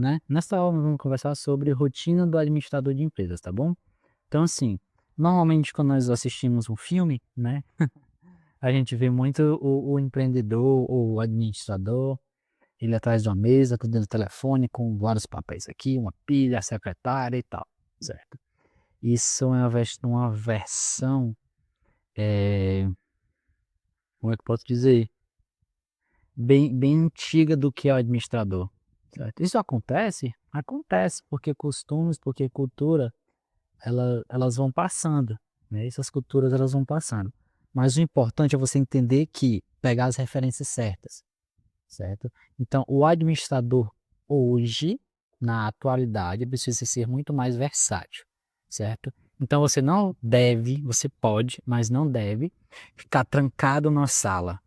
né? Nessa aula nós vamos conversar sobre rotina do administrador de empresas, tá bom? Então, assim, normalmente quando nós assistimos um filme, né, a gente vê muito o empreendedor ou o administrador, ele atrás de uma mesa, atendendo o telefone com vários papéis aqui, uma pilha, a secretária e tal, certo? Isso é uma versão, como é que eu posso dizer? Bem antiga do que é o administrador, certo? Isso acontece? Acontece, porque costumes, porque cultura, elas vão passando, né? Essas culturas elas vão passando. Mas o importante é você entender que pegar as referências certas, certo? Então, o administrador hoje, na atualidade, precisa ser muito mais versátil, certo? Então, você não deve, você pode, mas não deve ficar trancado na sala,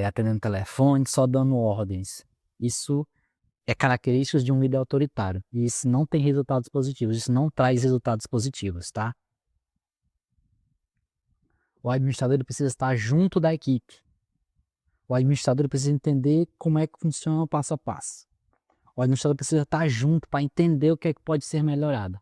atendendo telefone, só dando ordens. Isso é características de um líder autoritário. E isso não tem resultados positivos, isso não traz resultados positivos, tá? O administrador ele precisa estar junto da equipe. O administrador precisa entender como é que funciona o passo a passo. O administrador precisa estar junto para entender o que é que pode ser melhorado.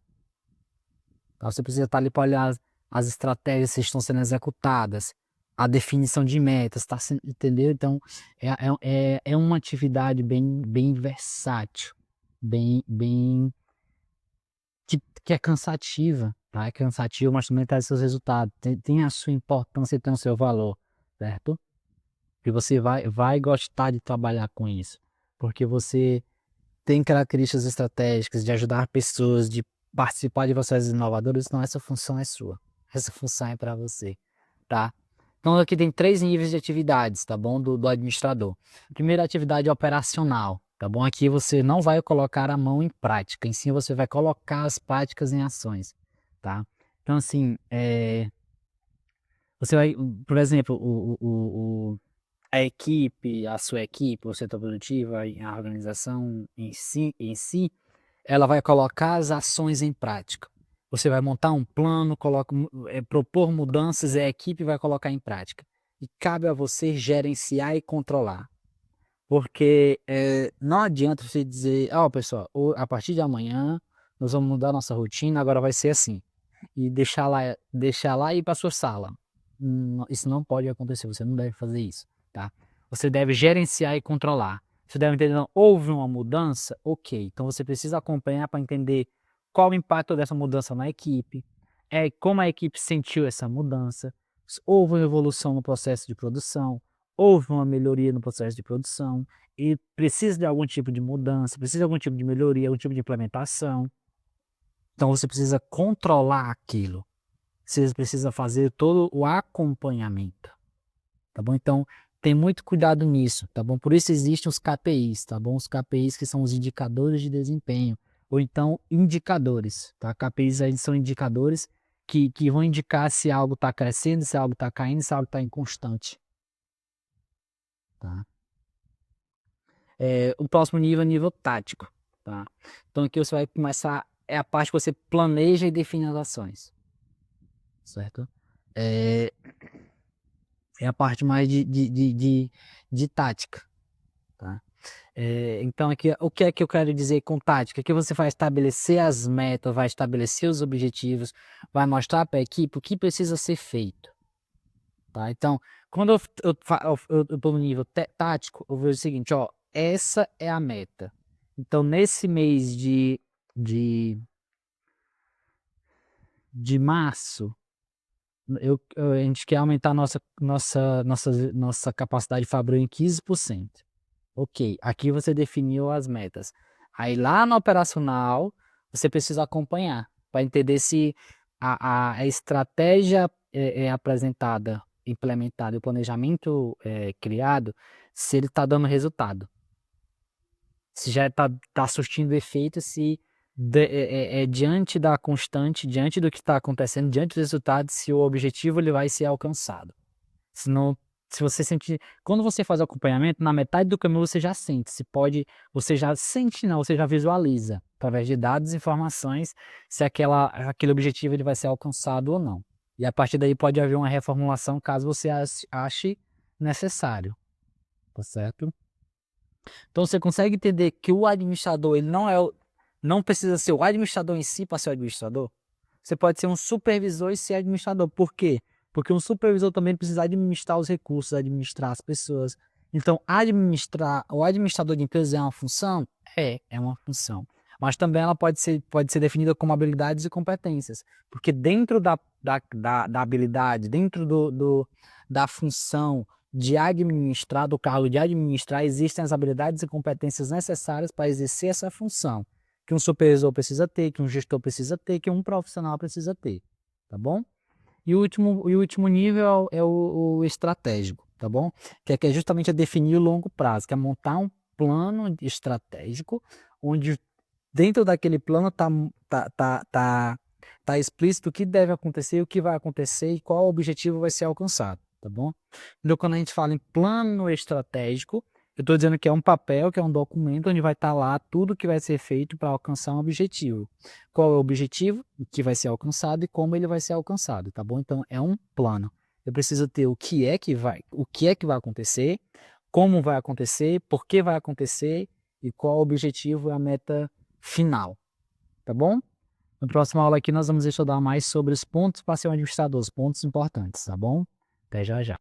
Tá? Você precisa estar ali para olhar as estratégias que estão sendo executadas, a definição de metas, tá? Entendeu? Então, é uma atividade bem versátil, bem que é cansativa, tá? É cansativo, mas também traz seus resultados. Tem a sua importância e tem o seu valor, certo? E você vai gostar de trabalhar com isso, porque você tem características estratégicas de ajudar pessoas, de participar de processos inovadores, então essa função é sua. Essa função é para você, tá? Então aqui tem 3 níveis de atividades, tá bom? Do administrador. A primeira atividade é operacional, tá bom? Aqui você não vai colocar a mão em prática, em si você vai colocar as práticas em ações, tá? Então assim, você vai, por exemplo, a equipe, a sua equipe, o setor produtivo, a organização em si, ela vai colocar as ações em prática. Você vai montar um plano, propor mudanças e a equipe vai colocar em prática. E cabe a você gerenciar e controlar. Porque não adianta você dizer, pessoal, a partir de amanhã nós vamos mudar nossa rotina, agora vai ser assim. E deixar lá e ir para sua sala. Isso não pode acontecer, você não deve fazer isso, tá? Você deve gerenciar e controlar. Você deve entender, não, houve uma mudança? Ok, então você precisa acompanhar para entender qual o impacto dessa mudança na equipe, como a equipe sentiu essa mudança, se houve uma evolução no processo de produção, houve uma melhoria no processo de produção, e precisa de algum tipo de mudança, precisa de algum tipo de melhoria, algum tipo de implementação. Então você precisa controlar aquilo. Você precisa fazer todo o acompanhamento, tá bom? Então tem muito cuidado nisso, tá bom? Por isso existem os KPIs, tá bom? Os KPIs que são os indicadores de desempenho, ou então indicadores, tá? KPIs aí são indicadores que vão indicar se algo está crescendo, se algo está caindo, se algo está inconstante, tá? O próximo nível é nível tático, tá? Então aqui você vai começar, é a parte que você planeja e define as ações, certo? É a parte mais de tática, tá? Então aqui, o que é que eu quero dizer com tática? Que você vai estabelecer as metas, vai estabelecer os objetivos, vai mostrar para a equipe o que precisa ser feito, tá? Então, quando eu tô no nível tático, eu vejo o seguinte, ó, essa é a meta. Então, nesse mês de, de março, a gente quer aumentar nossa capacidade de fabrico em 15%. Ok, aqui você definiu as metas. Aí lá no operacional, você precisa acompanhar para entender se a estratégia apresentada, implementada, e o planejamento criado, se ele está dando resultado. Se já tá surtindo efeito, se diante da constante, diante do que está acontecendo, diante dos resultados, se o objetivo ele vai ser alcançado. Senão, se você sentir, quando você faz o acompanhamento, na metade do caminho você já sente, você já sente não, você já visualiza, através de dados e informações, se aquele objetivo ele vai ser alcançado ou não. E a partir daí pode haver uma reformulação caso você ache necessário, tá certo? Então você consegue entender que o administrador, ele não precisa ser o administrador em si para ser o administrador? Você pode ser um supervisor e ser administrador. Por quê? Porque um supervisor também precisa administrar os recursos, administrar as pessoas. Então, o administrador de empresas é uma função? É uma função. Mas também ela pode ser definida como habilidades e competências. Porque dentro da habilidade, dentro da função de administrar, do cargo de administrar, existem as habilidades e competências necessárias para exercer essa função, que um supervisor precisa ter, que um gestor precisa ter, que um profissional precisa ter, tá bom? E o último nível é o estratégico, tá bom? Que é justamente a definir o longo prazo, que é montar um plano estratégico, onde dentro daquele plano tá explícito o que deve acontecer, o que vai acontecer e qual objetivo vai ser alcançado, tá bom? Então, quando a gente fala em plano estratégico, eu estou dizendo que é um papel, que é um documento onde vai estar lá tudo que vai ser feito para alcançar um objetivo. Qual é o objetivo, o que vai ser alcançado e como ele vai ser alcançado, tá bom? Então, é um plano. Eu preciso ter o que é que vai acontecer, como vai acontecer, por que vai acontecer e qual o objetivo e a meta final, tá bom? Na próxima aula aqui nós vamos estudar mais sobre os pontos para ser um administrador, os pontos importantes, tá bom? Até já já.